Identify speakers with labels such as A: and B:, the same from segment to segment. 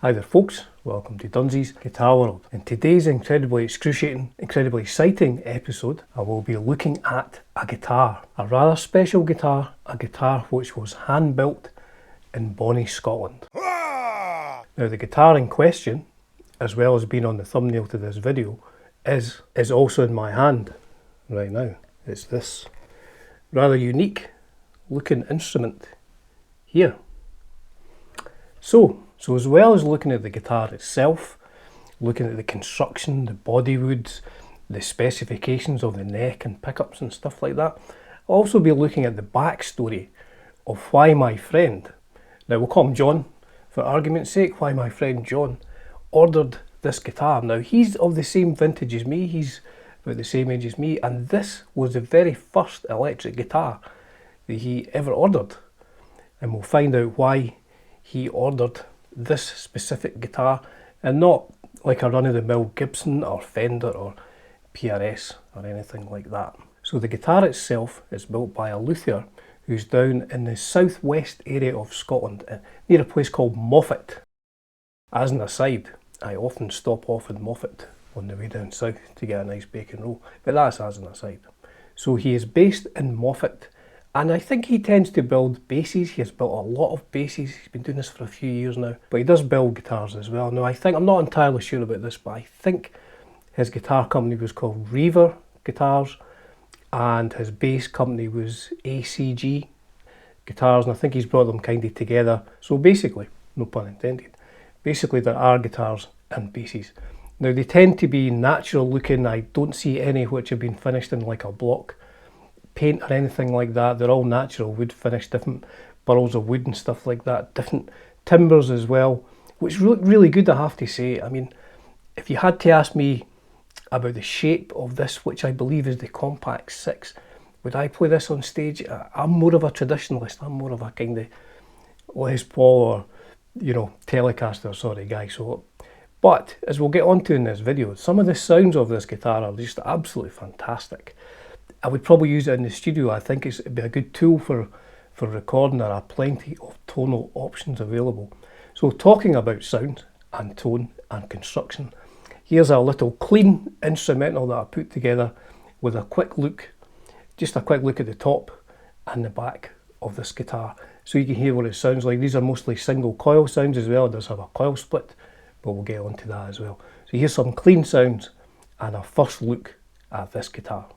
A: Hi there folks, welcome to Dunsy's Guitar World. In today's incredibly excruciating, incredibly exciting episode, I will be looking at a guitar. A rather special guitar, a guitar which was hand built in Bonnie, Scotland. Now the guitar in question, as well as being on the thumbnail to this video, is also in my hand right now. It's this rather unique looking instrument here. So as well as looking at the guitar itself, looking at the construction, the body woods, the specifications of the neck and pickups and stuff like that, I'll also be looking at the backstory of why my friend, now we'll call him John for argument's sake, why my friend John ordered this guitar. Now he's of the same vintage as me, he's about the same age as me, and this was the very first electric guitar that he ever ordered. And we'll find out why he ordered this specific guitar and not like a run-of-the-mill Gibson or Fender or PRS or anything like that. So the guitar itself is built by a luthier who's down in the southwest area of Scotland near a place called Moffat. As an aside, I often stop off in Moffat on the way down south to get a nice bacon roll, but that's as an aside. So he is based in Moffat, and I think he tends to build basses. He has built a lot of basses. He's been doing this for a few years now. But he does build guitars as well. Now I'm not entirely sure about this, but I think his guitar company was called Reaver Guitars and his bass company was ACG Guitars, and I think he's brought them kind of together. So basically, no pun intended, basically there are guitars and basses. Now they tend to be natural looking. I don't see any which have been finished in like a block paint or anything like that. They're all natural wood finish, different burls of wood and stuff like that, different timbers as well, which look really good, I have to say. I mean, if you had to ask me about the shape of this, which I believe is the Kompakt 6, would I play this on stage? I'm more of a traditionalist. I'm more of a kind of Les Paul or, Telecaster sort of guy. So, but as we'll get onto in this video, some of the sounds of this guitar are just absolutely fantastic. I would probably use it in the studio. I think it'd be a good tool for recording. There are plenty of tonal options available. So talking about sound and tone and construction, here's a little clean instrumental that I put together with a quick look at the top and the back of this guitar, so you can hear what it sounds like. These are mostly single coil sounds as well. It does have a coil split, but we'll get onto that as well. So here's some clean sounds and a first look at this guitar.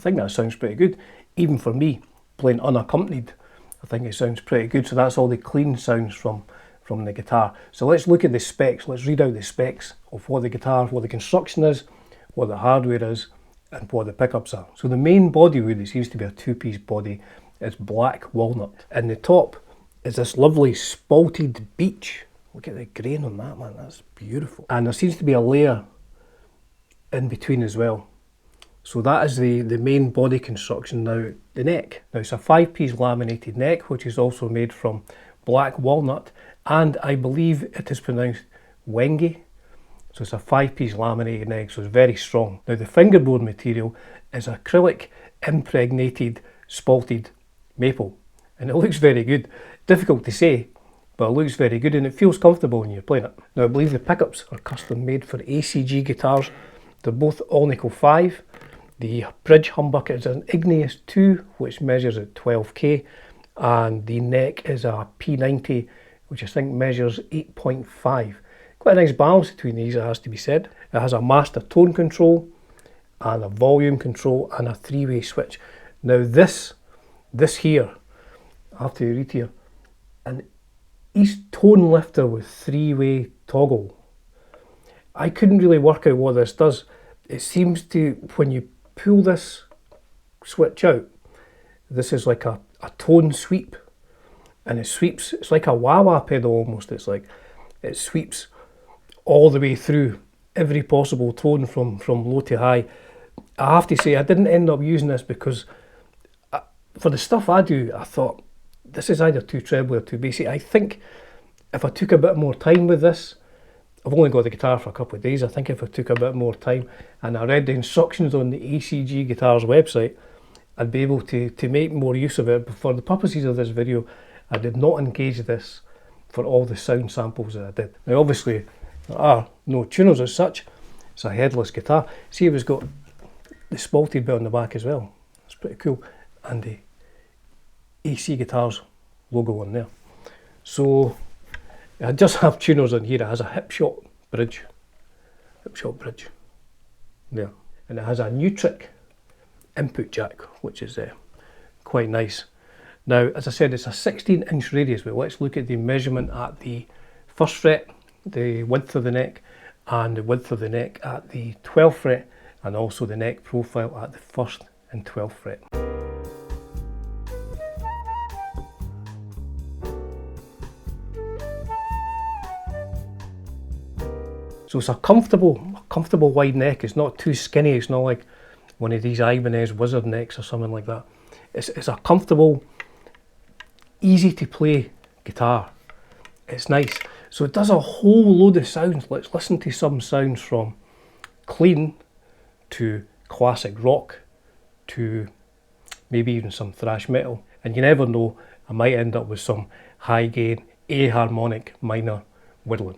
A: think that sounds pretty good. Even for me, playing unaccompanied, I think it sounds pretty good. So that's all the clean sounds from the guitar. So let's look at the specs. Let's read out the specs of what the guitar, what the construction is, what the hardware is, and what the pickups are. So the main body wood, it seems to be a two-piece body, is black walnut. And the top is this lovely spalted beech. Look at the grain on that, man, that's beautiful. And there seems to be a layer in between as well. So that is the main body construction. Now the neck. Now it's a 5-piece laminated neck, which is also made from black walnut, and I believe it is pronounced wenge. So it's a 5-piece laminated neck, so it's very strong. Now the fingerboard material is acrylic impregnated spalted maple, and it looks very good. Difficult to say, but it looks very good and it feels comfortable when you're playing it. Now I believe the pickups are custom made for ACG guitars. They're both all-nickel 5. The bridge humbucker is an Igneous 2, which measures at 12K, and the neck is a P90, which I think measures 8.5. Quite a nice balance between these, it has to be said. It has a master tone control and a volume control and a 3-way switch. Now this here, I have to read here, an East tone lifter with 3-way toggle. I couldn't really work out what this does. It seems to, when you pull this switch out, this is like a tone sweep, and it sweeps, it's like a wah-wah pedal almost. It's like, it sweeps all the way through every possible tone from low to high. I have to say, I didn't end up using this because for the stuff I do, I thought this is either too treble or too bassy. I think if I took a bit more time with this, I've only got the guitar for a couple of days, I think if I took a bit more time and I read the instructions on the ACG Guitars website, I'd be able to make more use of it. But for the purposes of this video, I did not engage this for all the sound samples that I did. Now obviously there are no tuners as such, it's a headless guitar. See, it was got the spalted bit on the back as well, it's pretty cool, and the AC Guitars logo on there. So I just have tuners on here. It has a hip shot bridge there, and it has a Nutric input jack, which is quite nice. Now, as I said, it's a 16-inch radius, but let's look at the measurement at the 1st fret, the width of the neck, and the width of the neck at the 12th fret, and also the neck profile at the 1st and 12th fret. So it's a comfortable wide neck. It's not too skinny. It's not like one of these Ibanez Wizard necks or something like that. It's a comfortable, easy to play guitar. It's nice. So it does a whole load of sounds. Let's listen to some sounds from clean to classic rock to maybe even some thrash metal. And you never know, I might end up with some high gain A harmonic minor whittling.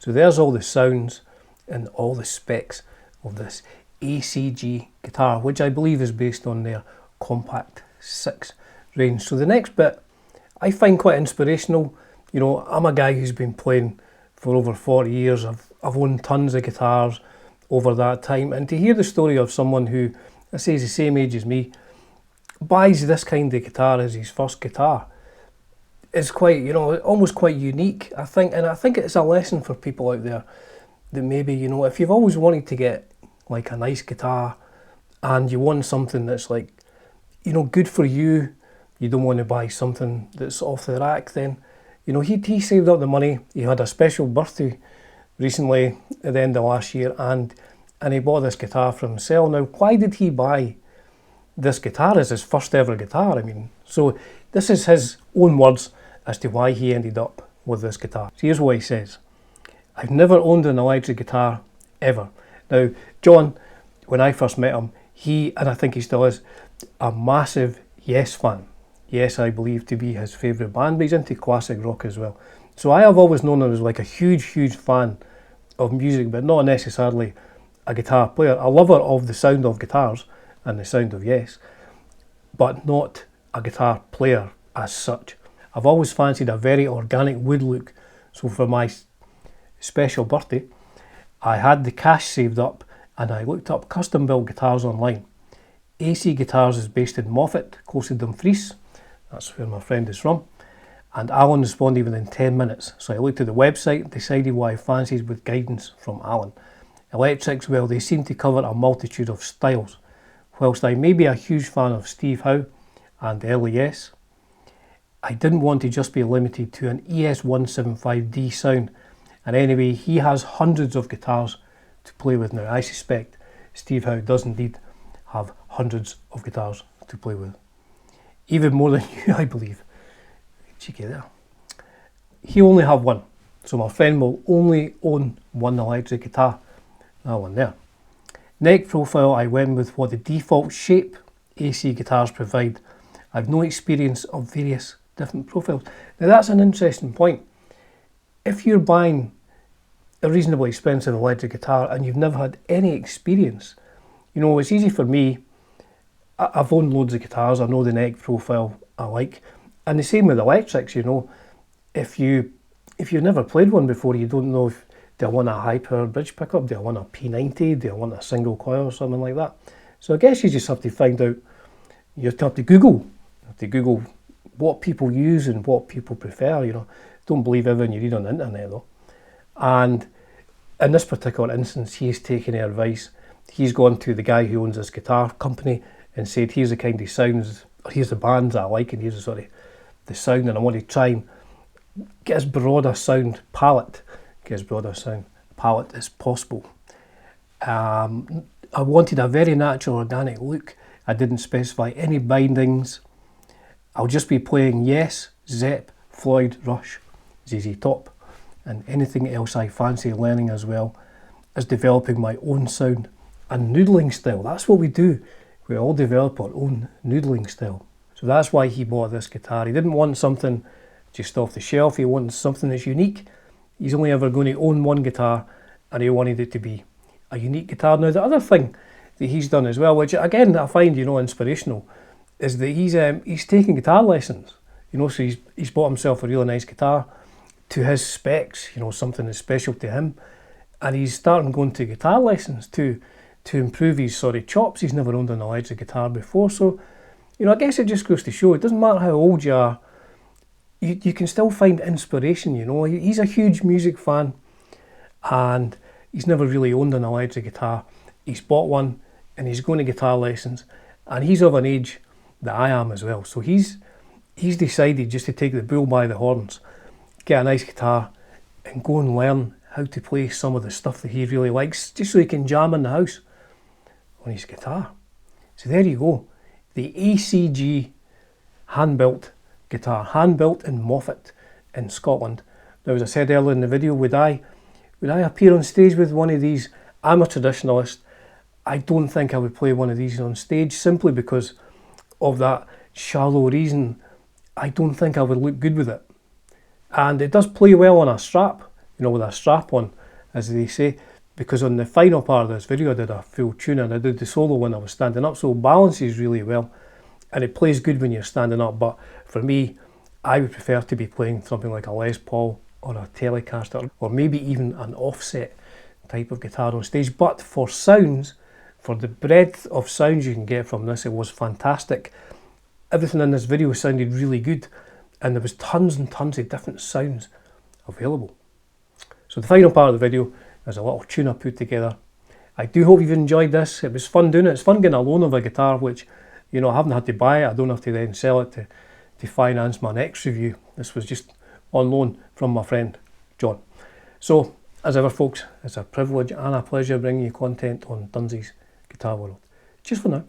A: So there's all the sounds and all the specs of this ACG guitar, which I believe is based on their Kompakt 6 range. So the next bit I find quite inspirational. You know, I'm a guy who's been playing for over 40 years. I've owned tons of guitars over that time, and to hear the story of someone who, I say, is the same age as me, buys this kind of guitar as his first guitar, is quite, you know, almost quite unique, I think. And I think it's a lesson for people out there that maybe, you know, if you've always wanted to get like a nice guitar and you want something that's like, you know, good for you, you don't want to buy something that's off the rack, then, you know, he saved up the money. He had a special birthday recently at the end of last year, and he bought this guitar for himself. Now, why did he buy this guitar as his first ever guitar? I mean, so this is his own words as to why he ended up with this guitar. So here's what he says. I've never owned an electric guitar, ever. Now, John, when I first met him, he, and I think he still is, a massive Yes fan. Yes, I believe to be his favourite band, but he's into classic rock as well. So I have always known him as like a huge fan of music, but not necessarily a guitar player. A lover of the sound of guitars and the sound of Yes, but not a guitar player as such. I've always fancied a very organic wood look, so for my special birthday, I had the cash saved up and I looked up custom built guitars online. ACG Guitars is based in Moffat, close to Dumfries. That's where my friend is from. And Alan responded within 10 minutes. So I looked at the website, decided what I fancied with guidance from Alan. Electrics, well, they seem to cover a multitude of styles. Whilst I may be a huge fan of Steve Howe and early Yes, I didn't want to just be limited to an ES175D sound. And anyway, he has hundreds of guitars to play with now. I suspect Steve Howe does indeed have hundreds of guitars to play with. Even more than you, I believe. Cheeky there. He only have one, so my friend will only own one electric guitar. That one there. Neck profile, I went with what the default shape AC guitars provide. I've no experience of various different profiles. Now that's an interesting point. If you're buying a reasonably expensive electric guitar and you've never had any experience, you know, it's easy for me. I've owned loads of guitars, I know the neck profile I like. And the same with electrics, you know. If you've never played one before, you don't know if Do I want a high power bridge pickup? Do I want a P90? Do I want a single coil or something like that? So I guess you just have to find out, you have to Google. You have to Google what people use and what people prefer, you know. Don't believe everything you read on the internet though. And in this particular instance, he's taken our advice. He's gone to the guy who owns this guitar company and said, here's the kind of sounds, or here's the bands I like, and here's the sort of the sound, and I want to try and get as broad a sound palette, as possible. I wanted a very natural, organic look. I didn't specify any bindings. I'll just be playing Yes, Zepp, Floyd, Rush, ZZ Top, and anything else I fancy learning, as well as developing my own sound and noodling style. That's what we do. We all develop our own noodling style. So that's why he bought this guitar. He didn't want something just off the shelf. He wanted something that's unique. He's only ever going to own one guitar, and he wanted it to be a unique guitar. Now, the other thing that he's done as well, which again I find, you know, inspirational, is that he's taking guitar lessons. You know, so he's bought himself a really nice guitar to his specs, you know, something that's special to him, and he's starting going to guitar lessons to improve his sort of chops. He's never owned an electric guitar before, so, you know, I guess it just goes to show, it doesn't matter how old you are, you can still find inspiration, you know. He's a huge music fan, and he's never really owned an electric guitar. He's bought one, and he's going to guitar lessons, and he's of an age that I am as well, so he's decided just to take the bull by the horns, get a nice guitar, and go and learn how to play some of the stuff that he really likes, just so he can jam in the house on his guitar. So there you go, the ACG hand-built guitar, hand-built in Moffat in Scotland. Now, as I said earlier in the video, would I appear on stage with one of these? I'm a traditionalist. I don't think I would play one of these on stage, simply because of that shallow reason. I don't think I would look good with it. And it does play well on a strap, you know, with a strap on, as they say, because on the final part of this video I did a full tune, and I did the solo when I was standing up, so it balances really well, and it plays good when you're standing up. But for me, I would prefer to be playing something like a Les Paul or a Telecaster, or maybe even an offset type of guitar on stage. But for sounds, for the breadth of sounds you can get from this, it was fantastic. Everything in this video sounded really good, and there was tons and tons of different sounds available. So the final part of the video is a little tune I put together. I do hope you've enjoyed this. It was fun doing it. It's fun getting a loan of a guitar, which, you know, I haven't had to buy it. I don't have to then sell it to finance my next review. This was just on loan from my friend John. So, as ever folks, it's a privilege and a pleasure bringing you content on Dunsy's Guitar World. Cheers for now.